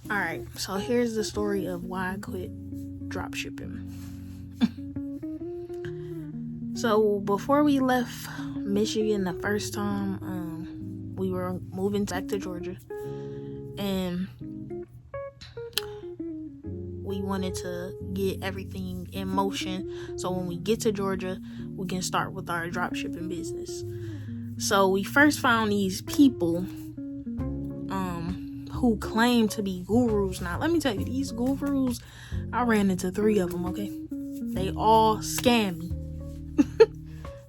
All right, so here's the story of why I quit dropshipping. So before we left Michigan the first time, we were moving back to Georgia, and we wanted to get everything in motion so when we get to Georgia, we can start with our dropshipping business. So we first found these people who claim to be gurus. Now, let me tell you, these gurus, I ran into 3 of them, okay? They all scam me.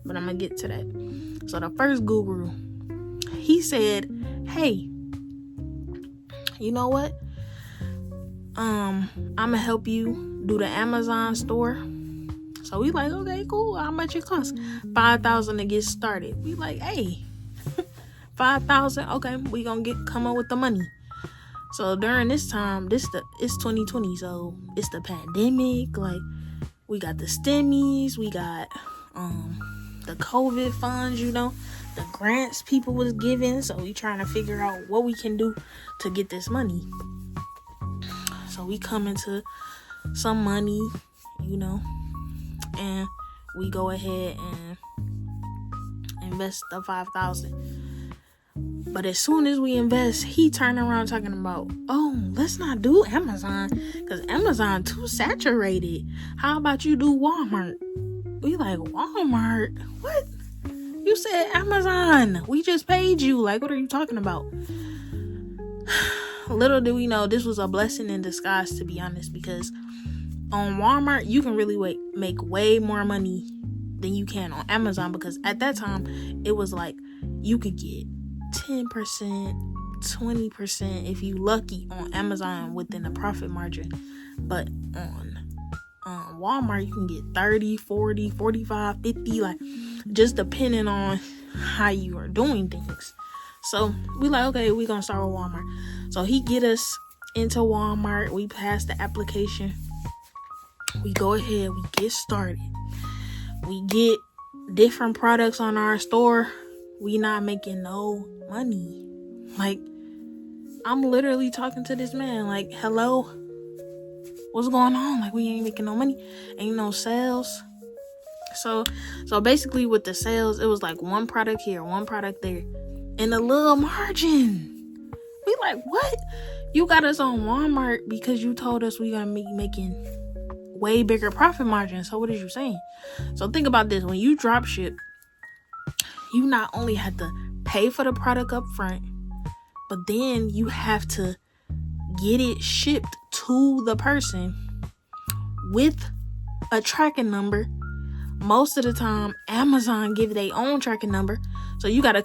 But I'm gonna get to that. So the first guru, he said, hey, you know what? I'm gonna help you do the Amazon store. So we like, okay, cool. How much it costs? $5,000 to get started. We like, hey, $5,000. Okay, we gonna come up with the money. So during this time, it's 2020, so it's the pandemic. Like, we got the stimmies, we got the COVID funds, the grants people was giving. So we trying to figure out what we can do to get this money. So we come into some money, and we go ahead and invest the $5,000. But as soon as we invest, he turned around talking about, oh, let's not do Amazon because Amazon too saturated. How about you do Walmart? We like, Walmart? What? You said Amazon. We just paid you. Like, what are you talking about? Little do we know, this was a blessing in disguise, to be honest, because on Walmart, you can really make way more money than you can on Amazon, because at that time, it was like you could get 10%, 20% if you lucky on Amazon within the profit margin. But on Walmart, you can get 30, 40, 45, 50, like just depending on how you are doing things. So we like, okay, we gonna start with Walmart. So he get us into Walmart. We pass the application. We go ahead, we get started. We get different products on our store. We not making no money. Like, I'm literally talking to this man like, hello, what's going on? Like, we ain't making no money. Ain't no sales. So basically with the sales, it was like one product here, one product there, and a little margin. We like, what? You got us on Walmart because you told us we gonna be making way bigger profit margins. So what is you saying? So think about this. When you drop ship, you not only have to pay for the product up front, but then you have to get it shipped to the person with a tracking number. Most of the time, Amazon give their own tracking number. So you got to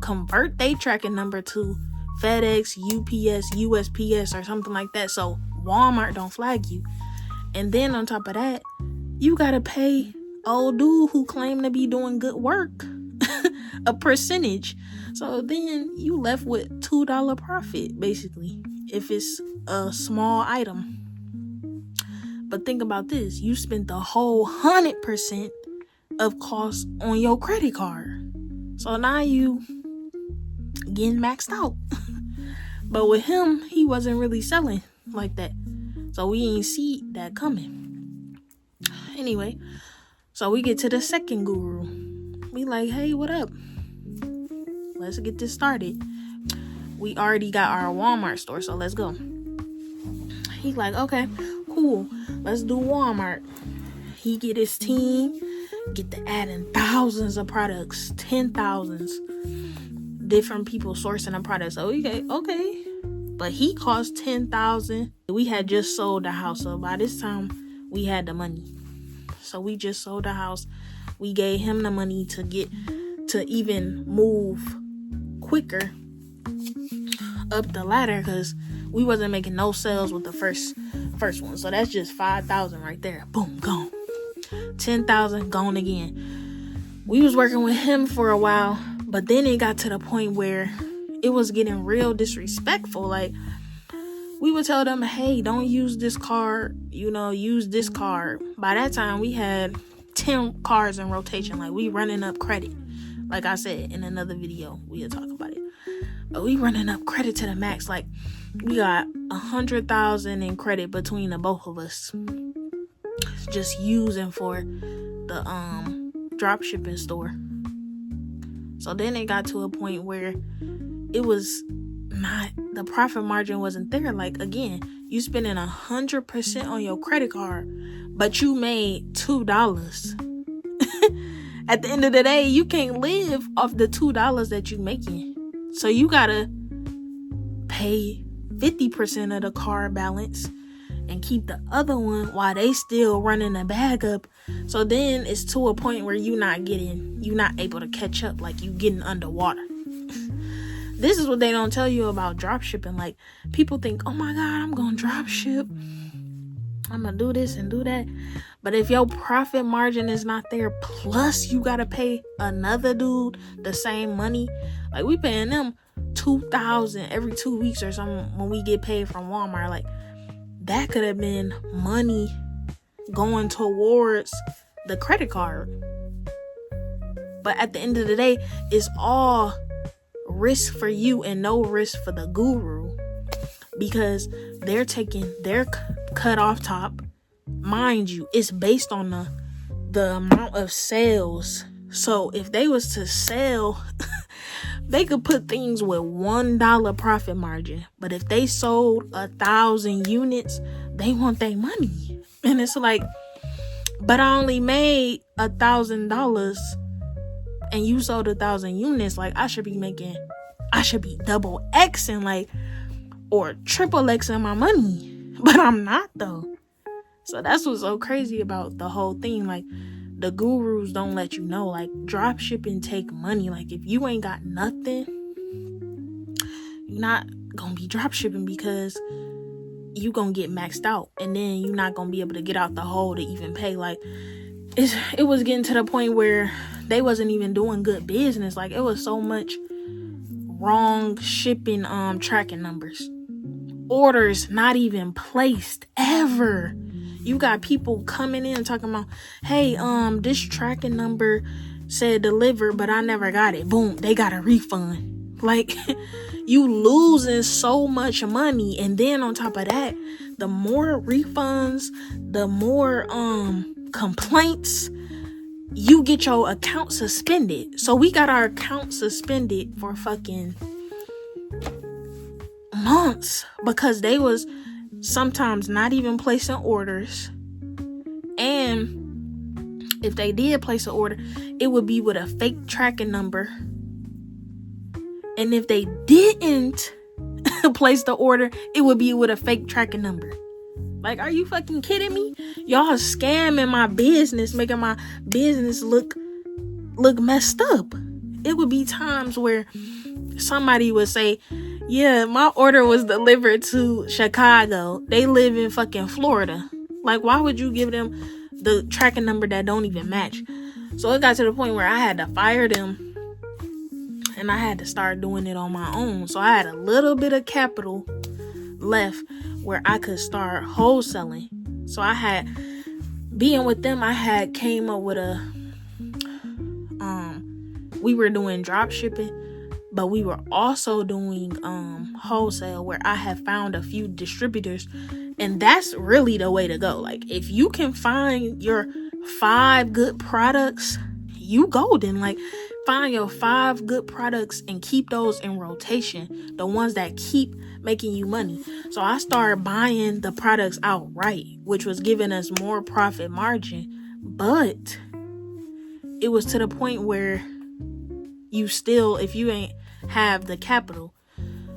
convert their tracking number to FedEx, UPS, USPS, or something like that. So Walmart don't flag you. And then on top of that, you got to pay old dude who claim to be doing good work a percentage. So then you left with $2 profit, basically, if it's a small item. But think about this. You spent the whole 100% of cost on your credit card. So now you getting maxed out. But with him, he wasn't really selling like that. So we ain't see that coming. Anyway, so we get to the second guru. We like, hey, what up? Let's get this started. We already got our Walmart store, so let's go. He's like, okay, cool. Let's do Walmart. He get his team, get to adding thousands of products, 10,000s, different people sourcing the products. So we get, okay. But he cost $10,000. We had just sold the house, so by this time, we had the money. So we just sold the house. We gave him the money to even move quicker up the ladder, because we wasn't making no sales with the first one. So that's just $5,000 right there. Boom, gone. $10,000 gone again. We was working with him for a while, but then it got to the point where it was getting real disrespectful. Like, we would tell them, hey, don't use this card, use this card. By that time, we had 10 cards in rotation. Like, we running up credit. Like I said in another video, we'll talk about it. we running up credit to the max. Like, we got 100,000 in credit between the both of us, just using for the drop shipping store. So then it got to a point where it was not, the profit margin wasn't there. Like, again, you spending 100% on your credit card, but you made $2. At the end of the day, you can't live off the $2 that you making. So you gotta pay 50% of the card balance and keep the other one while they still running the bag up. So then it's to a point where you're not able to catch up, like you getting underwater. This is what they don't tell you about drop shipping. Like, people think, oh my God, I'm gonna drop ship, I'm gonna do this and do that. But if your profit margin is not there, plus you gotta pay another dude the same money, like we paying them $2,000 every 2 weeks or something when we get paid from Walmart. Like, that could have been money going towards the credit card. But at the end of the day, it's all risk for you and no risk for the guru, because they're taking their cut off top. Mind you, it's based on the amount of sales. So if they was to sell, they could put things with $1 profit margin. But if they sold 1,000 units, they want their money. And it's like, but I only made $1,000 and you sold 1,000 units. Like, I should be double Xing, like, or triple Xing my money. But I'm not though. So that's what's so crazy about the whole thing. Like, the gurus don't let you know, like, drop shipping take money. Like, if you ain't got nothing, you're not gonna be drop shipping, because you gonna get maxed out, and then you're not gonna be able to get out the hole to even pay. Like, it was getting to the point where they wasn't even doing good business. Like, it was so much wrong shipping tracking numbers, orders not even placed ever. You got people coming in talking about, hey, this tracking number said delivered, but I never got it. Boom, they got a refund. Like, you losing so much money. And then on top of that, the more refunds, the more complaints, you get your account suspended. So we got our account suspended for fucking months, because they was sometimes not even placing orders. And if they did place an order, it would be with a fake tracking number. And if they didn't place the order, it would be with a fake tracking number. Like, are you fucking kidding me? Y'all scamming my business, making my business look messed up. It would be times where somebody would say, yeah, my order was delivered to Chicago. They live in fucking Florida. Like, why would you give them the tracking number that don't even match? So it got to the point where I had to fire them, and I had to start doing it on my own. So I had a little bit of capital left where I could start wholesaling. So I had, being with them, I had came up with we were doing drop shipping, but we were also doing wholesale, where I have found a few distributors, and that's really the way to go. Like, if you can find your 5 good products, you golden. Like, find your 5 good products and keep those in rotation, the ones that keep making you money. So I started buying the products outright, which was giving us more profit margin, but it was to the point where you still, if you ain't have the capital.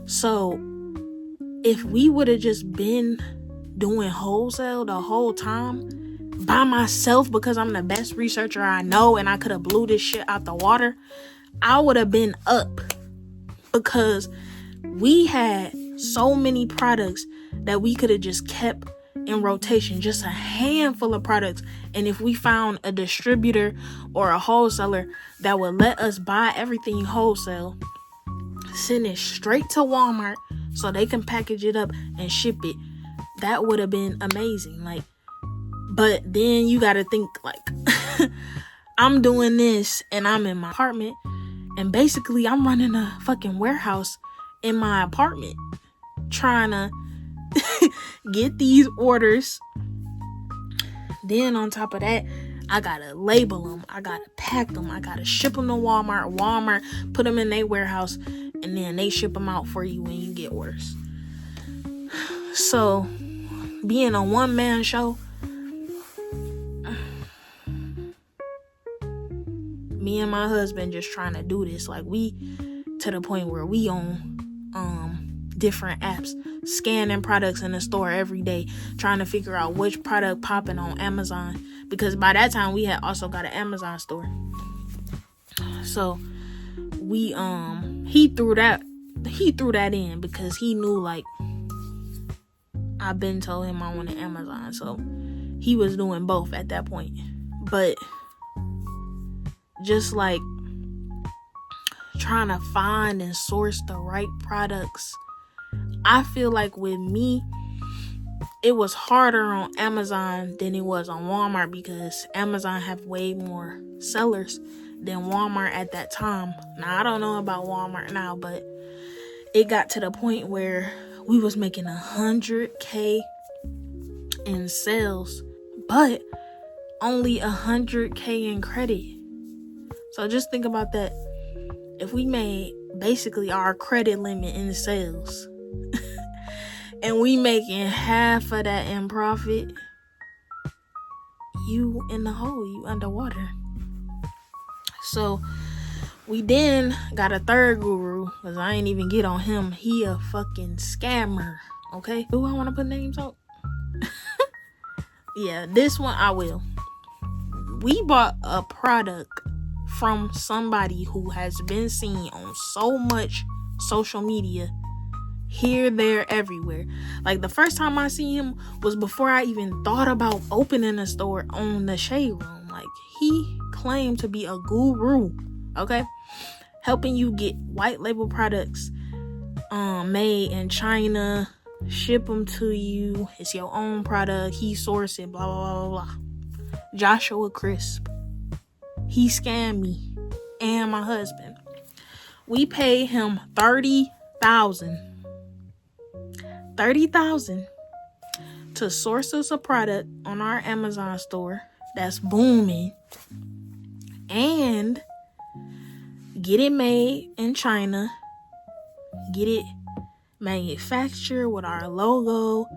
So if we would have just been doing wholesale the whole time by myself, because I'm the best researcher I know, and I could have blew this shit out the water, I would have been up, because we had so many products that we could have just kept in rotation, just a handful of products. And if we found a distributor or a wholesaler that would let us buy everything wholesale, send it straight to Walmart so they can package it up and ship it, that would have been amazing. Like, but then you got to think, like, I'm doing this and I'm in my apartment, and basically I'm running a fucking warehouse in my apartment trying to get these orders. Then on top of that, I gotta label them, I gotta pack them, I gotta ship them to Walmart put them in their warehouse, and then they ship them out for you when you get orders. So being a one-man show, me and my husband just trying to do this. Like, we to the point where we on different apps, scanning products in the store every day, trying to figure out which product popping on Amazon, because by that time we had also got an Amazon store. So we he threw that in because he knew, like, I've been told him I wanted Amazon, so he was doing both at that point. But just like trying to find and source the right products, I feel like with me, it was harder on Amazon than it was on Walmart, because Amazon have way more sellers than Walmart at that time. Now, I don't know about Walmart now, but it got to the point where we was making $100K in sales, but only $100K in credit. So just think about that. If we made basically our credit limit in sales and we making half of that in profit, you in the hole, you underwater. So we then got a third guru, because I ain't even get on him. He a fucking scammer, okay? Do I want to put names out? Yeah, this one I will. We bought a product from somebody who has been seen on so much social media, here, there, everywhere. Like, the first time I seen him was before I even thought about opening a store on the Shade Room. Like, he claimed to be a guru, okay, helping you get white label products made in China, ship them to you. It's your own product. He sourced it, blah blah blah blah. Joshua Crisp. He scammed me and my husband. We paid him $30,000 to source us a product on our Amazon store that's booming, and get it made in China, get it manufactured with our logo,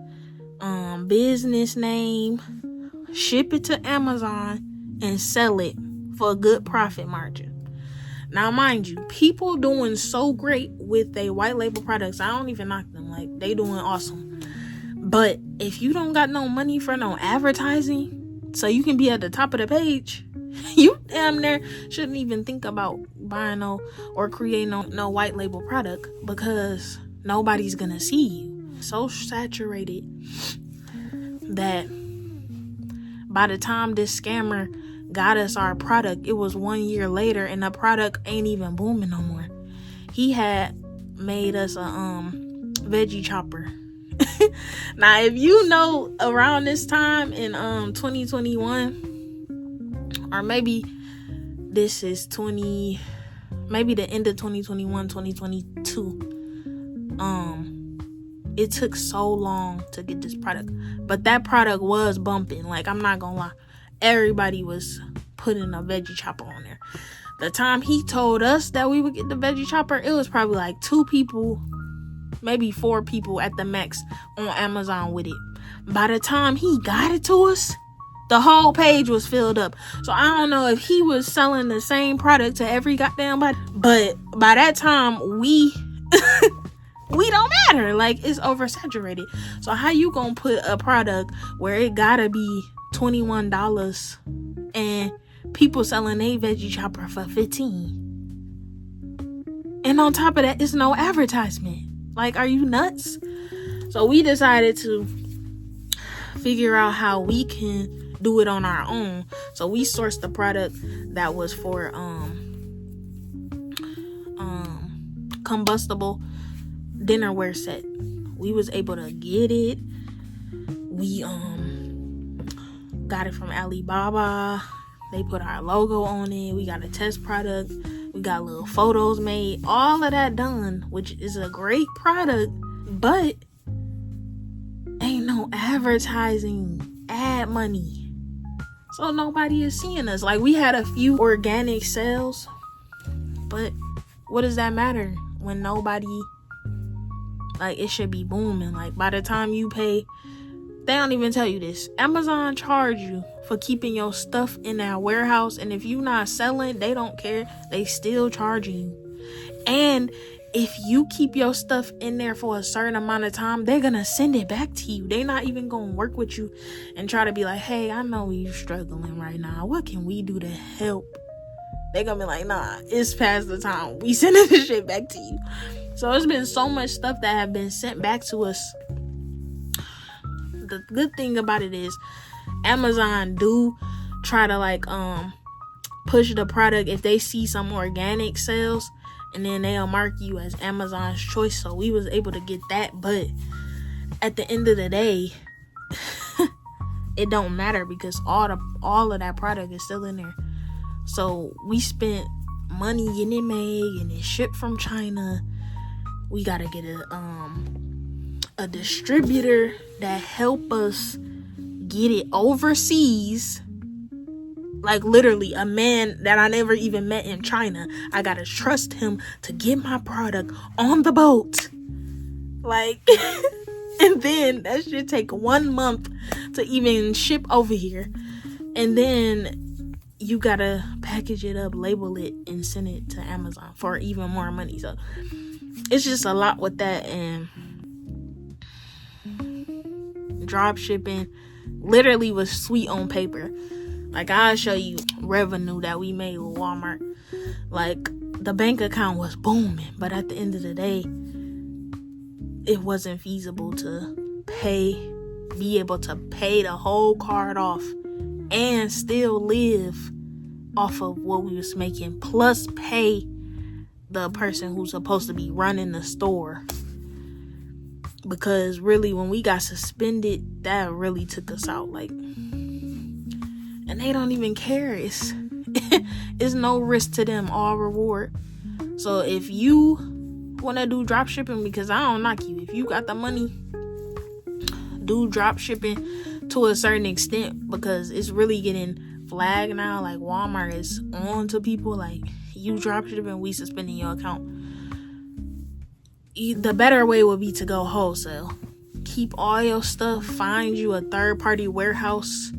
business name, ship it to Amazon, and sell it for a good profit margin. Now, mind you, people doing so great with their white label products. I don't even knock them. Like, they doing awesome. But if you don't got no money for no advertising, so you can be at the top of the page, you damn near shouldn't even think about buying or creating no white label product, because nobody's gonna see you. So saturated that by the time this scammer got us our product, it was 1 year later, and the product ain't even booming no more. He had made us a veggie chopper. Now, if you know, around this time in 2021, or maybe this is maybe the end of 2021, 2022, it took so long to get this product, but that product was bumping. Like, I'm not gonna lie, everybody was putting a veggie chopper on there. The time he told us that we would get the veggie chopper, it was probably like 2 people, maybe 4 people at the max on Amazon with it. By the time he got it to us, the whole page was filled up. So I don't know if he was selling the same product to every goddamn body, but by that time we don't matter. Like, it's oversaturated. So how you gonna put a product where it gotta be $21 and people selling a veggie chopper for $15? And on top of that, it's no advertisement. Like, are you nuts? So we decided to figure out how we can do it on our own. So we sourced the product that was for combustible dinnerware set. We was able to get it. We got it from Alibaba. They put our logo on it. We got a test product. We got little photos made, all of that done, which is a great product, but ain't no advertising, ad money. So nobody is seeing us. Like, we had a few organic sales, but what does that matter when nobody, like, it should be booming. Like, by the time you pay, they don't even tell you this. Amazon charge you for keeping your stuff in that warehouse, and if you not selling, they don't care. They still charging you. And if you keep your stuff in there for a certain amount of time, they're gonna send it back to you. They're not even gonna work with you and try to be like, hey, I know you're struggling right now. What can we do to help? They're gonna be like, nah, it's past the time. We sending this shit back to you. So it's been so much stuff that have been sent back to us. The good thing about it is Amazon do try to like push the product if they see some organic sales, and then they'll mark you as Amazon's choice. So we was able to get that, but at the end of the day, it don't matter because all of that product is still in there. So we spent money getting it made and it shipped from China. We gotta get a distributor that help us get it overseas. Like, literally, a man that I never even met in China. I gotta trust him to get my product on the boat. Like, and then that should take 1 month to even ship over here. And then you gotta package it up, label it, and send it to Amazon for even more money. So it's just a lot with that. And drop shipping literally was sweet on paper. Like, I'll show you revenue that we made with Walmart. Like, the bank account was booming, but at the end of the day, it wasn't feasible to be able to pay the whole card off and still live off of what we was making, plus pay the person who's supposed to be running the store. Because really, when we got suspended, that really took us out. Like, and they don't even care. It's no risk to them, all reward. So if you want to do drop shipping, because I don't knock you, if you got the money, do drop shipping to a certain extent, because it's really getting flagged now. Like, Walmart is on to people like, you drop shipping, we suspending your account. The better way would be to go wholesale. Keep all your stuff, find you a third-party warehouse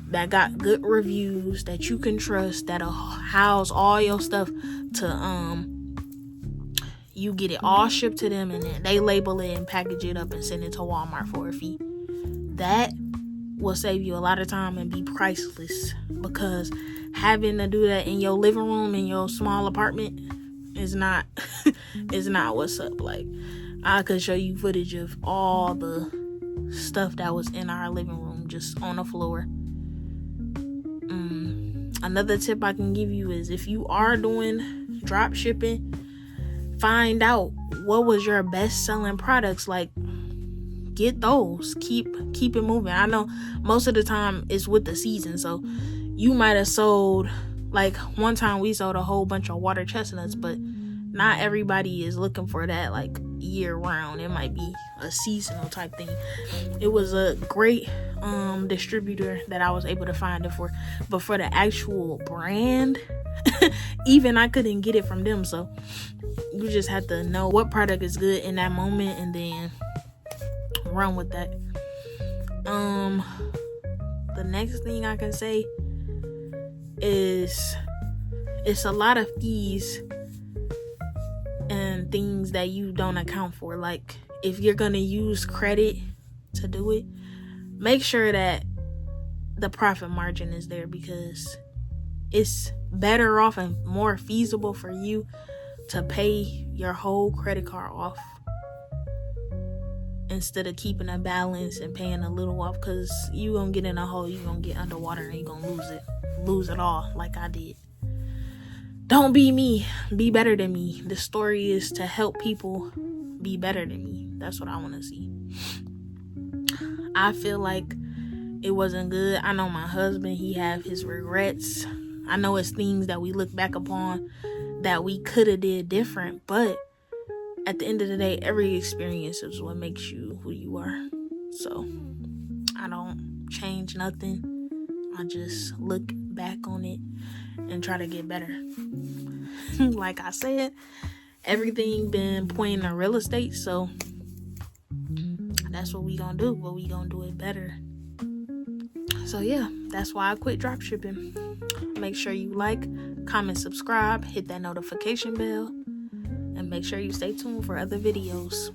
that got good reviews, that you can trust, that'll house all your stuff to you get it all shipped to them, and then they label it and package it up and send it to Walmart for a fee. That will save you a lot of time and be priceless, because having to do that in your living room in your small apartment is not is not what's up. Like, I could show you footage of all the stuff that was in our living room just on the floor. Another tip I can give you is, if you are doing drop shipping, find out what was your best selling products. Like, get those, keep it moving. I know most of the time it's with the season, so you might have sold, like, one time we sold a whole bunch of water chestnuts, but not everybody is looking for that like year round. It might be a seasonal type thing. It was a great distributor that I was able to find it for, but for the actual brand, even I couldn't get it from them. So you just have to know what product is good in that moment and then run with that. The next thing I can say is, it's a lot of fees and things that you don't account for. Like, if you're gonna use credit to do it, make sure that the profit margin is there, because it's better off and more feasible for you to pay your whole credit card off instead of keeping a balance and paying a little off, because you gonna get in a hole, you gonna get underwater, and you gonna lose it all like I did. Don't be me, be better than me. The story is to help people be better than me. That's what I want to see. I feel like it wasn't good. I know my husband, he have his regrets. I know it's things that we look back upon that we could have did different, but at the end of the day, every experience is what makes you who you are. So I don't change nothing. I just look back on it and try to get better. Like I said, everything been pointing to real estate, so that's what we gonna do, but we gonna do it better. So yeah, that's why I quit dropshipping. Make sure you like, comment, subscribe, hit that notification bell, and make sure you stay tuned for other videos.